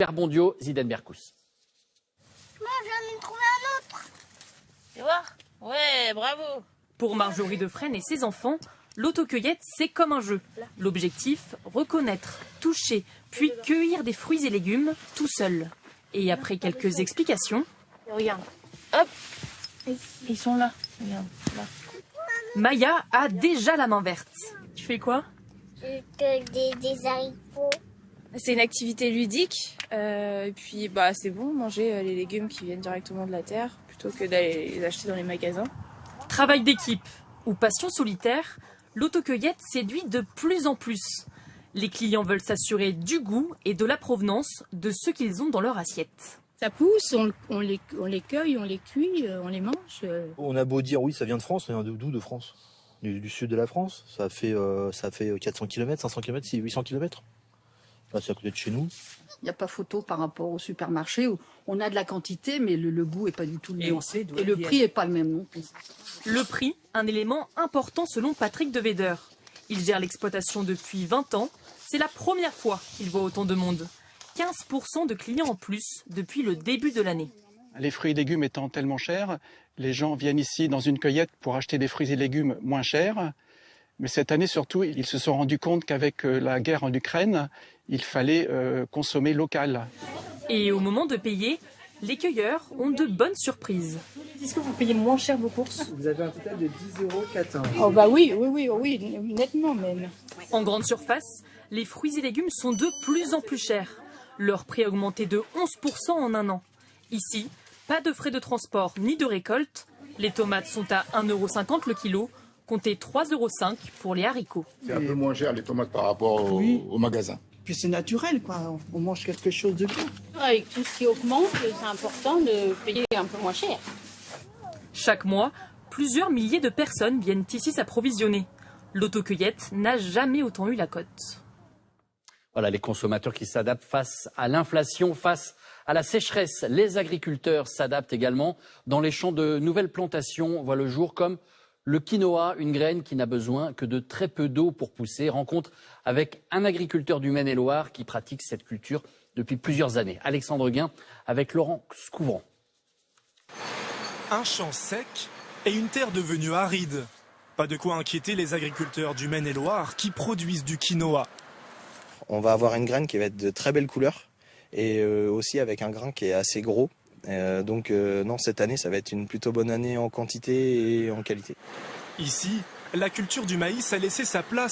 Bondio, Zidane Berkous. Moi, je viens de trouver un autre. Tu vois? Ouais, bravo. Pour Marjorie Defresne et ses enfants, l'autocueillette, c'est comme un jeu. L'objectif, reconnaître, toucher, puis cueillir des fruits et légumes tout seul. Et après quelques explications... Regarde, hop, ils sont là. Regarde, là. Maya a déjà la main verte. Tu fais quoi? Je cueille des haricots. C'est une activité ludique, et puis c'est bon manger les légumes qui viennent directement de la terre plutôt que d'aller les acheter dans les magasins. Travail d'équipe ou passion solitaire, l'autocueillette séduit de plus en plus. Les clients veulent s'assurer du goût et de la provenance de ce qu'ils ont dans leur assiette. Ça pousse, on les cueille, on les cuit, on les mange. On a beau dire oui, ça vient de France, ça vient d'où de France? Du sud de la France. Ça fait 400 km, 500 km, 800 km. Là, c'est à côté de chez nous. Il n'y a pas photo par rapport au supermarché où on a de la quantité, mais le goût n'est pas du tout le même. Et le prix n'est pas le même non plus. Le prix, un élément important selon Patrick De Vedder. Il gère l'exploitation depuis 20 ans. C'est la première fois qu'il voit autant de monde. 15% de clients en plus depuis le début de l'année. Les fruits et légumes étant tellement chers, les gens viennent ici dans une cueillette pour acheter des fruits et légumes moins chers. Mais cette année surtout, ils se sont rendus compte qu'avec la guerre en Ukraine, il fallait consommer local. Et au moment de payer, les cueilleurs ont de bonnes surprises. Est-ce que vous payez moins cher vos courses? Vous avez un total de 10 € chacun. Oh oui, nettement même. En grande surface, les fruits et légumes sont de plus en plus chers. Leur prix a augmenté de 11% en un an. Ici, pas de frais de transport ni de récolte. Les tomates sont à 1,50 € le kilo. Comptez 3,5 € pour les haricots. C'est un peu moins cher les tomates par rapport au magasin. Puis c'est naturel, quoi. On mange quelque chose de bien. Avec tout ce qui augmente, c'est important de payer un peu moins cher. Chaque mois, plusieurs milliers de personnes viennent ici s'approvisionner. L'autocueillette n'a jamais autant eu la cote. Voilà, les consommateurs qui s'adaptent face à l'inflation, face à la sécheresse. Les agriculteurs s'adaptent également. Dans les champs, de nouvelles plantations voient le jour, comme le quinoa, une graine qui n'a besoin que de très peu d'eau pour pousser. Rencontre avec un agriculteur du Maine-et-Loire qui pratique cette culture depuis plusieurs années. Alexandre Guin avec Laurent Scouvrant. Un champ sec et une terre devenue aride. Pas de quoi inquiéter les agriculteurs du Maine-et-Loire qui produisent du quinoa. On va avoir une graine qui va être de très belle couleur et aussi avec un grain qui est assez gros. Donc non, cette année, ça va être une plutôt bonne année en quantité et en qualité. Ici, la culture du maïs a laissé sa place